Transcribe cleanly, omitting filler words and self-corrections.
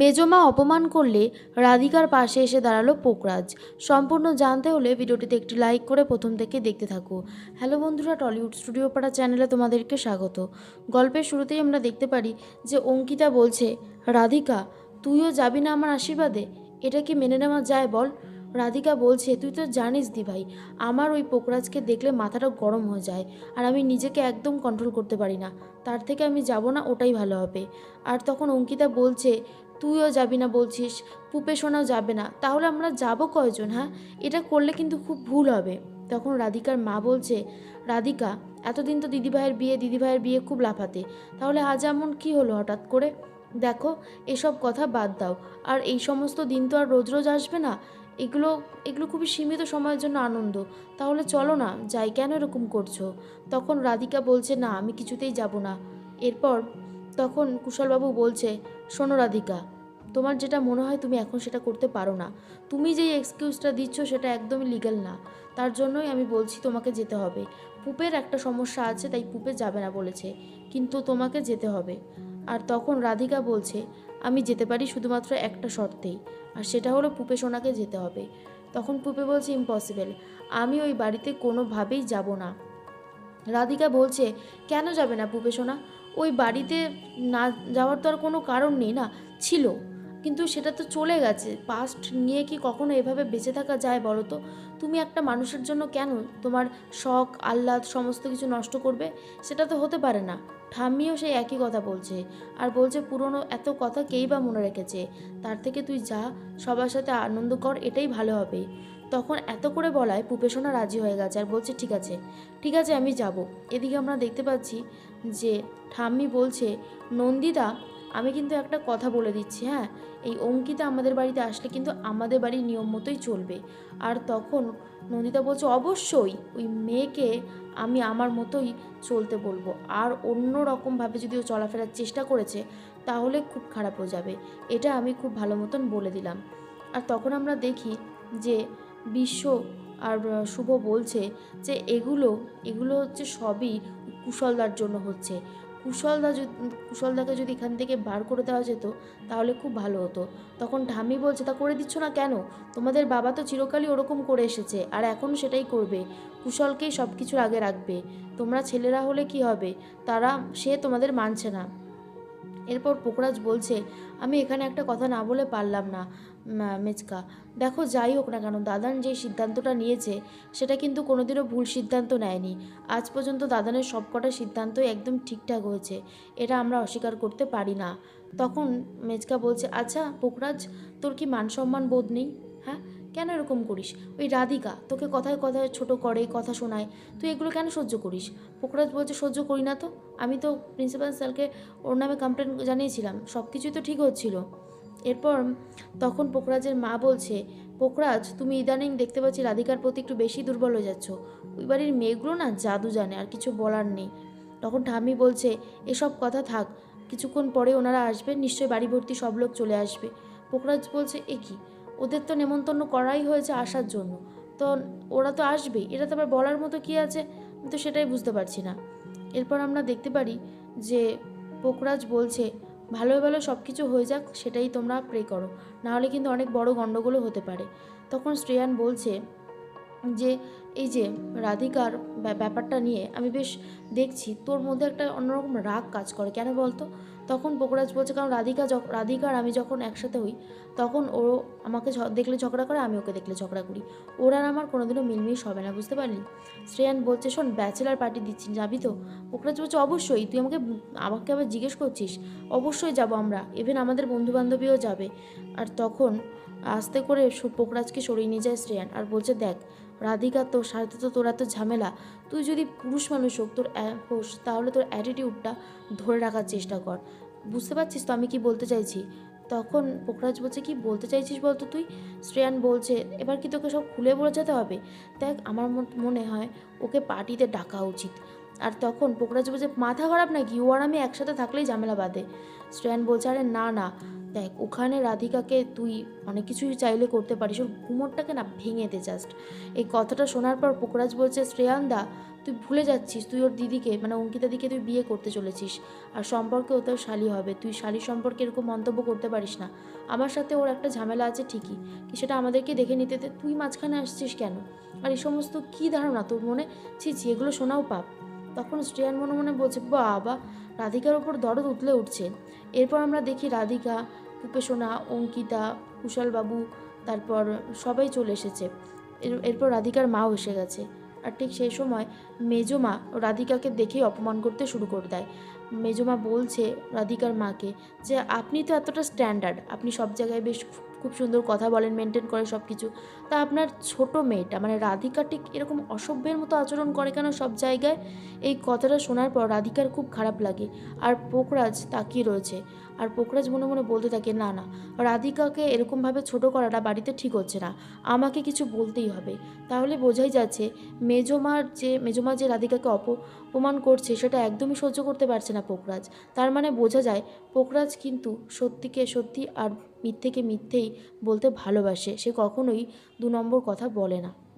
মেজমা অপমান করলে রাধিকার পাশে এসে দাঁড়ালো পোকরাজ। সম্পূর্ণ জানতে হলে ভিডিওটিতে একটি লাইক করে প্রথম থেকে দেখতে থাকো। হ্যালো বন্ধুরা, টলিউড স্টুডিও পাড়া চ্যানেলে তোমাদেরকে স্বাগত। গল্পের শুরুতেই আমরা দেখতে পারি যে অঙ্কিতা বলছে, রাধিকা তুইও যাবি না আমার আশীর্বাদে? এটা কি মেনে নেওয়া যায় বল? রাধিকা বলছে, তুই তো জানিস দি ভাই, আমার ওই পোকরাজকে দেখলে মাথাটা গরম হয়ে যায়, আর আমি নিজেকে একদম কন্ট্রোল করতে পারি না। তার থেকে আমি যাব না, ওটাই ভালো হবে। আর তখন অঙ্কিতা বলছে, তুইও যাবি না বলছিস, পুপে সোনাও যাবে না, তাহলে আমরা যাব কয়জন? হ্যাঁ, এটা করলে কিন্তু খুব ভুল হবে। তখন রাধিকার মা বলছে, রাধিকা এতদিন তো দিদিভাইয়ের বিয়ে খুব লাফাতে, তাহলে আজ এমন কি হলো হঠাৎ করে? দেখো, এসব কথা বাদ দাও। আর এই সমস্ত দিন তো আর রোজ রোজ আসবে না। এগুলো এগুলো খুবই সীমিত সময়ের জন্য আনন্দ। তাহলে চলো না যাই, কেন এরকম করছো? তখন রাধিকা বলছে, না আমি কিছুতেই যাব না। এরপর তখন কুশলবাবু বলছে, শোনো রাধিকা, তোমার যেটা মনে হয় তুমি এখন সেটা করতে পারো না। তুমি যেই এক্সকিউজটা দিচ্ছ সেটা একদমই লিগ্যাল না। তার জন্যই আমি বলছি তোমাকে যেতে হবে। পুপের একটা সমস্যা আছে, তাই পুপে যাবে না বলেছে, কিন্তু তোমাকে যেতে হবে। আর তখন রাধিকা বলছে, আমি যেতে পারি শুধুমাত্র একটা শর্তেই, আর সেটা হলো পুপে সোনাকে যেতে হবে। তখন পুপে বলছে, ইম্পসিবল, আমি ওই বাড়িতে কোনোভাবেই যাব না। রাধিকা বলছে, কেন যাবে না পুপে সোনা? ওই বাড়িতে না যাওয়ার তো আর কোনো কারণ নেই না। ছিল, কিন্তু সেটা তো চলে গেছে। পাস্ট নিয়ে কি কখনো এভাবে বেঁচে থাকা যায় বলো তো? তুমি একটা মানুষের জন্য কেন তোমার শখ আহ্লাদ সমস্ত কিছু নষ্ট করবে? সেটা তো হতে পারে না। ঠাম্মিও সেই একই কথা বলছে, আর বলছে পুরনো এত কথা কেই বা মনে রেখেছে, তার থেকে তুই যা, সবার সাথে আনন্দ কর, এটাই ভালো হবে। তখন এত করে বলায় পুপেসোনা রাজি হয়ে গেছে আর বলছে, ঠিক আছে ঠিক আছে, আমি যাব। এদিকে আমরা দেখতে পাচ্ছি যে ঠাম্মি বলছে, নন্দিতা আমি কিন্তু একটা কথা বলে দিচ্ছি, হ্যাঁ, এই অঙ্কিতা আমাদের বাড়িতে আসলে কিন্তু আমাদের বাড়ির নিয়ম মতোই চলবে। আর তখন নন্দিতা বলছে, অবশ্যই ওই মেয়েকে আমি আমার মতোই চলতে বলবো, আর অন্য রকমভাবে যদি ও চলাফেরার চেষ্টা করেছে তাহলে খুব খারাপ হয়ে যাবে, এটা আমি খুব ভালো মতন বলে দিলাম। আর তখন আমরা দেখি যে বিশ্ব আর শুভ বলছে যে এগুলো এগুলো হচ্ছে সবই কুশলদার জন্য হচ্ছে। কুশলদাকে যদি এখান থেকে বার করে দেওয়া যেত তাহলে খুব ভালো হতো। তখন ঠাম্মি বলছে, তা করে দিচ্ছ না কেন? তোমাদের বাবা তো চিরকালই ওরকম করে এসেছে, আর এখন সেটাই করবে, কুশলকেই সব কিছুর আগে রাখবে। তোমরা ছেলেরা হলে কি হবে, সে তোমাদের মানছে না। এরপর পোকরাজ বলছে, আমি এখানে একটা কথা না বলে পারলাম না মেচকা। দেখো, যাই হোক না কেন, দাদান যে সিদ্ধান্তটা নিয়েছে সেটা কিন্তু কোনোদিনও ভুল সিদ্ধান্ত নেয়নি। আজ পর্যন্ত দাদানের সবকটা সিদ্ধান্তই একদম ঠিকঠাক হয়েছে, এটা আমরা অস্বীকার করতে পারি না। তখন মেচকা বলছে, আচ্ছা পোকরাজ, তোর কি মান সম্মান বোধ নেই? হ্যাঁ, কেন এরকম করিস? ওই রাধিকা তোকে কথায় কথায় ছোট করে, কথা শোনায়, তুই এগুলো কেন সহ্য করিস? পোকরাজ বলছে, সহ্য করি না তো, আমি তো প্রিন্সিপাল স্যারকে ওর নামে কমপ্লেন জানিয়েছিলাম, সব কিছুই তো ঠিক হচ্ছিল। এরপর তখন পোকরাজের মা বলছে, পোকরাজ তুমি ইদানিং দেখতে পাচ্ছি রাধিকার প্রতি একটু বেশি দুর্বল হয়ে যাচ্ছ। ওই বাড়ির মেয়েগুলো না জাদু জানে, আর কিছু বলার নেই। তখন ঠাম্মি বলছে, এসব কথা থাক, কিছুক্ষণ পরে ওনারা আসবেন, নিশ্চয়ই বাড়ি ভর্তি সব লোক চলে আসবে। পোকরাজ বলছে, এ কি, ওদের তো নেমন্তন্ন করাই হয়েছে আসার জন্য, তো ওরা তো আসবেই, এটা তো আবার বলার মতো কি আছে? আমি তো সেটাই বুঝতে পারছি না। এরপর আমরা দেখতে পারি যে পোকরাজ বলছে, ভালোই ভালো সব কিছু হয়ে যাক, সেটাই তোমরা প্রে করো, নাহলে কিন্তু অনেক বড় গণ্ডগোলও হতে পারে। তখন শ্রেয়ান বলছে যে এই যে রাধিকার ব্যাপারটা নিয়ে আমি বেশ দেখছি তোর মধ্যে একটা অন্যরকম রাগ কাজ করে, কেন বলতো? তখন পোকরাজ বলছে, কারণ রাধিকা আর আমি যখন একসাথে হই তখন ও আমাকে দেখলে ঝগড়া করে, আমি ওকে দেখলে ঝগড়া করি, ওর আর আমার কোনোদিনও মিলমিশ হবে না, বুঝতে পারলি? শ্রেয়ান বলছে, শোন, ব্যাচেলার পার্টি দিচ্ছি, যাবি তো? পোকরাজ বলছে, অবশ্যই, তুই আমাকে আমাকে আবার জিজ্ঞেস করছিস? অবশ্যই যাব আমরা, ইভেন আমাদের বন্ধুবান্ধবীও যাবে। আর তখন আস্তে করে পোকরাজকে সরিয়ে নিয়ে যায় শ্রেয়ান আর বলছে, দেখ রাধিকা, তোর সাথে তো তোর এত ঝামেলা, তুই যদি পুরুষ মানুষ হোক তোর হোস, তাহলে তোর অ্যাটিটিউডটা ধরে রাখার চেষ্টা কর, বুঝতে পারছিস তো আমি কি বলতে চাইছি? তখন পোকরাজ বলছে, কি বলতে চাইছিস বলতো তুই? শ্রেয়ান বলছে, এবার কি তোকে সব খুলে বলে যেতে হবে? দেখ, আমার মনে হয় ওকে পার্টিতে ডাকা উচিত। আর তখন পোকরাজ বলছে, মাথা খারাপ নাকি, ও আর আমি একসাথে থাকলেই ঝামেলা বাঁধে। শ্রেয়ান বলছে, আরে না না, দেখ ওখানে রাধিকাকে তুই অনেক কিছুই চাইলে করতে পারিস, ওর ঘুমোরটাকে না ভেঙে দে জাস্ট। এই কথাটা শোনার পর পোকরাজ বলছে, শ্রেয়ান দা তুই ভুলে যাচ্ছিস, তুই ওর দিদিকে মানে অঙ্কিতা দিকে তুই বিয়ে করতে চলেছিস, আর সম্পর্কে ও তোর শালি হবে, তুই শালির সম্পর্কে এরকম মন্তব্য করতে পারিস না। আমার সাথে ওর একটা ঝামেলা আছে ঠিকই, কি সেটা আমাদেরকে দেখে নিতে দে, তুই মাঝখানে আসছিস কেন? আর এই সমস্ত কী ধারণা তোর মনে, ছি ছি, এগুলো শোনাও পাপ। তখন শ্রেয়ান মনে মনে বলছে, বাবা, রাধিকার ওপর দরদ উতলে উঠছে। এরপর আমরা দেখি রাধিকা, উপেসোনা, অঙ্কিতা, কুশালবাবু, তারপর সবাই চলে এসেছে। এরপর রাধিকার মাও এসে গেছে। আর ঠিক সেই সময় মেজমা রাধিকাকে দেখেই অপমান করতে শুরু করে দেয়। মেজমা বলছে রাধিকার মাকে যে, আপনি তো এতটা স্ট্যান্ডার্ড, আপনি সব জায়গায় বেশ খুব সুন্দর কথা বলেন, মেনটেন করে সব কিছু, তা আপনার ছোট মেয়েটা মানে রাধিকা ঠিক এরকম অসভ্যের মতো আচরণ করে কেন সব জায়গায়? এই কথাটা শোনার পর রাধিকার খুব খারাপ লাগে, আর পোকরাজ তাকিয়ে রয়েছে। আর পোকরাজ মনে মনে বলতে থাকে, না না, রাধিকাকে এরকমভাবে ছোট করাটা বাড়িতে ঠিক হচ্ছে না, আমাকে কিছু বলতেই হবে। তাহলে বোঝাই যাচ্ছে মেজমা যে রাধিকাকে অপমান করছে সেটা একদমই সহ্য করতে পারছে না পোকরাজ। তার মানে বোঝা যায় পোকরাজ কিন্তু সত্যিকে সত্যি আর মিথ্যেকে মিথ্যেই বলতে ভালোবাসে, সে কখনোই দু নম্বর কথা বলে না।